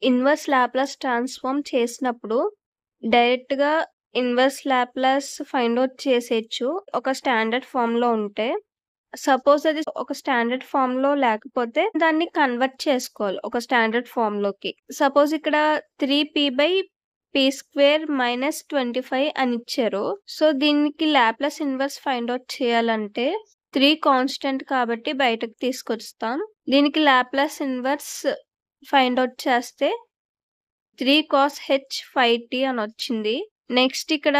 Inverse Laplace transform చేసినప్పుడు డైరెక్ట్‌గా inverse Laplace find out చేసేయొచ్చు ఒక స్టాండర్డ్ ఫార్మ్‌లో ఉంటే. సపోజ్ అది ఒక స్టాండర్డ్ ఫార్మ్‌లో లేకపోతే దాన్ని కన్వర్ట్ చేసుకోవాలి ఒక స్టాండర్డ్ ఫార్మ్‌లోకి. సపోజ్ ఇక్కడ 3p/p² - 25 అని ఇచ్చారు. సో, దీనికి లాప్లాస్ ఇన్వర్స్ ఫైండ్ ఔట్ చేయాలంటే 3 కాన్స్టెంట్ కాబట్టి బయటకు తీసుకొస్తాం. దీనికి లాప్లాస్ ఇన్వర్స్ ఫైండ్ ఔట్ చేస్తే 3 cos h 5t అని వచ్చింది. నెక్స్ట్ ఇక్కడ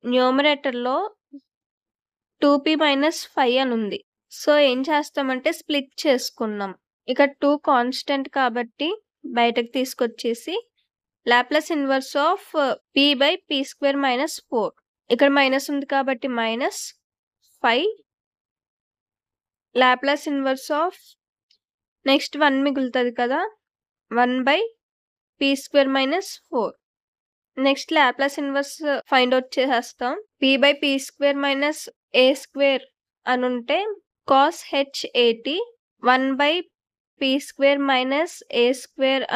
న్యూమరేటర్‌లో 2p - 5 అని ఉంది. సో, ఏం చేస్తామంటే స్ప్లిట్ చేసుకున్నాం. ఇక్కడ 2 కాన్స్టెంట్ కాబట్టి బయటకు తీసుకొచ్చేసి లాప్లాస్ ఇన్వర్స్ ఆఫ్ p/p² - 4 ఇక్కడ మైనస్ ఉంది కాబట్టి -5 లాప్లాస్ ఇన్వర్స్ ఆఫ్ నెక్స్ట్ 1 మిగులుతది కదా! 1/p² - 4 next Laplace inverse find out చేసేస్తాం. p/p² - a² అనుంటే cos h 80 1/p² - a²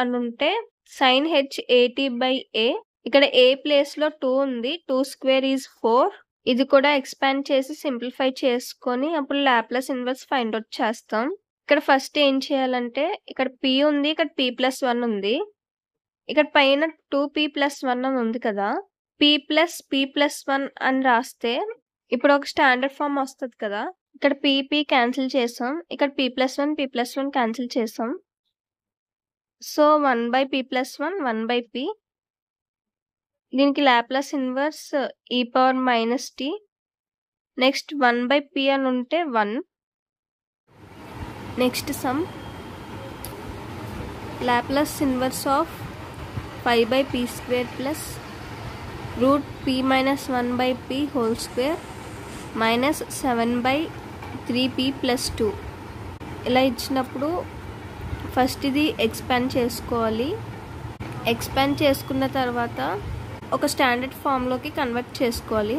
అనుంటే sin h 80/a ఇక్కడ a ప్లేస్‌లో 2 ఉంది. 2² ఈజ్ 4 ఇది కూడా ఎక్స్‌పాండ్ చేసి సింప్లిఫై చేసుకొని అప్పుడు లాప్లాస్ ఇన్వర్స్ ఫైండ్ ఔట్ చేస్తాం. ఇక్కడ ఫస్ట్ ఏం చేయాలంటే ఇక్కడ p ఉంది. ఇక్కడ p+1 ఉంది. ఇక్కడ పైన 2p+1 అని ఉంది కదా! p+p+1 అని రాస్తే ఇప్పుడు ఒక స్టాండర్డ్ ఫార్మ్ వస్తది కదా! ఇక్కడ p క్యాన్సిల్ చేసాం. ఇక్కడ p+1 క్యాన్సిల్ చేసాం. సో, 1/p+1 1/p దీనికి Laplace inverse e⁻t next 1/p అని ఉంటే 1 next some Laplace inverse of 5/p² plus √p - 1/p² minus 7/3p+2 ఇలా ఇచ్చినప్పుడు ఫస్ట్ ఇది ఎక్స్‌పాండ్ చేసుకోవాలి. ఎక్స్‌పాండ్ చేసుకున్న తర్వాత ఒక స్టాండర్డ్ ఫార్మ్‌లోకి కన్వర్ట్ చేసుకోవాలి.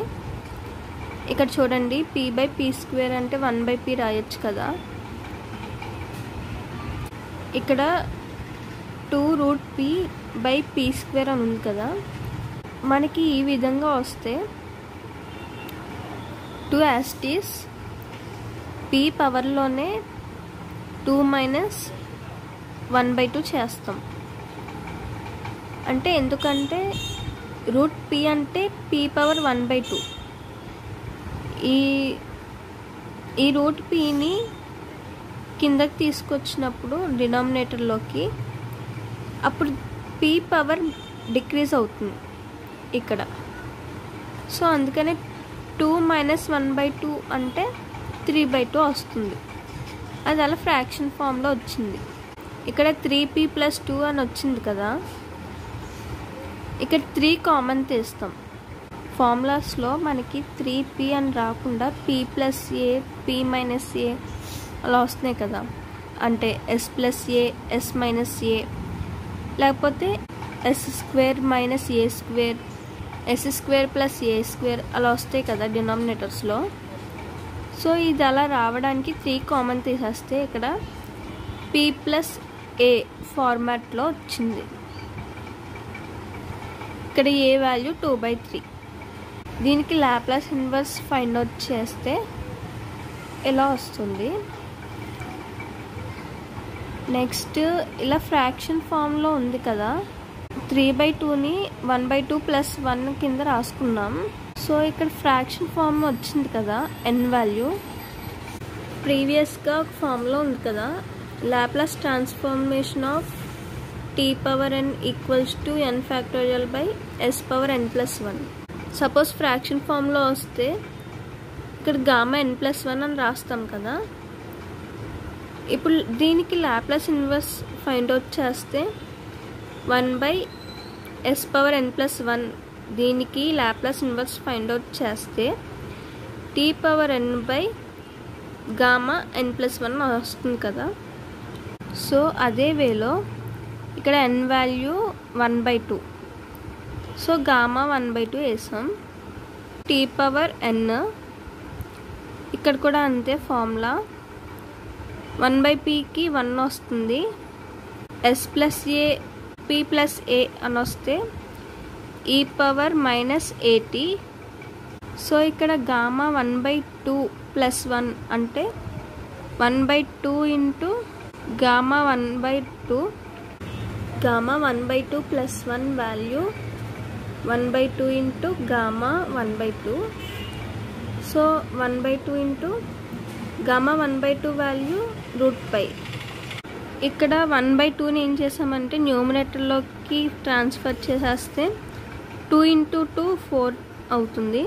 ఇక్కడ చూడండి p/p² అంటే 1/p రాయొచ్చు కదా! ఇక్కడ 2√p/p² అని ఉంది కదా! మనకి ఈ విధంగా వస్తే 2 as it is p పవర్‌లోనే 2 - 1/2 చేస్తాం. అంటే ఎందుకంటే √p అంటే p పవర్ 1/2 ఈ √pని కిందకి తీసుకొచ్చినప్పుడు డినామినేటర్‌లోకి అప్పుడు p పవర్ డిక్రీజ్ అవుతుంది ఇక్కడ. సో, అందుకనే 2 - 1/2 అంటే 3/2 వస్తుంది. అది అలా ఫ్రాక్షన్ ఫార్మ్‌లో వచ్చింది. ఇక్కడ 3p+2 అని వచ్చింది కదా! ఇక్కడ 3 కామన్ తీస్తాం. ఫార్ములాస్‌లో మనకి 3p అని రాకుండా p+a, p - a అలా వస్తున్నాయి కదా! అంటే s+a, s-a లేకపోతే s² - a² s² + a² అలా వస్తాయి కదా డినామినేటర్స్‌లో. సో, ఇది అలా రావడానికి 3 కామన్ తీసేస్తే ఇక్కడ p+a ఫార్మాట్లో వచ్చింది. ఇక్కడ a వాల్యూ 2/3. దీనికి లాప్లాస్ ఇన్వర్స్ ఫైండ్ ఔట్ చేస్తే ఇలా వస్తుంది. నెక్స్ట్ ఇలా ఫ్రాక్షన్ ఫార్మ్‌లో ఉంది కదా! 3/2ని 1/2 + 1 కింద రాసుకున్నాం. సో, ఇక్కడ ఫ్రాక్షన్ ఫార్మ్ వచ్చింది కదా! n వాల్యూ ప్రీవియస్‌గా ఒక ఫార్మ్‌లో ఉంది కదా! Laplace transformation of t⁻n = n⁴/s⁻n+1 suppose fraction ఫార్మ్‌లో వస్తే ఇక్కడ Γn+1 అని రాస్తాం కదా! ఇప్పుడు దీనికి లాప్లాస్ ఇన్వర్స్ ఫైండ్ ఔట్ చేస్తే 1/s⁻n+1 దీనికి లాప్లాస్ ఇన్వర్స్ ఫైండ్ ఔట్ చేస్తే t⁻n/Γn+1 వస్తుంది కదా! సో, అదే వేలో ఇక్కడ n వాల్యూ 1/2 సో, గామా 1/2 వేసాం. t⁻n ఇక్కడ కూడా అంతే ఫార్ములా 1/pకి 1 వస్తుంది. s+a p ప్లస్ a అని వస్తే e power minus at. So ఇక్కడ గామా 1/2 ప్లస్ 1 అంటే 1/2 into gamma 1/2. Gamma 1/2 plus 1 value 1/2 into gamma 1/2. So 1/2 into gamma 1/2 value √π. ఇక్కడ 1/2ని ఏం చేసామంటే న్యూమరేటర్లోకి ట్రాన్స్ఫర్ చేసేస్తే 2 × 2 4 అవుతుంది.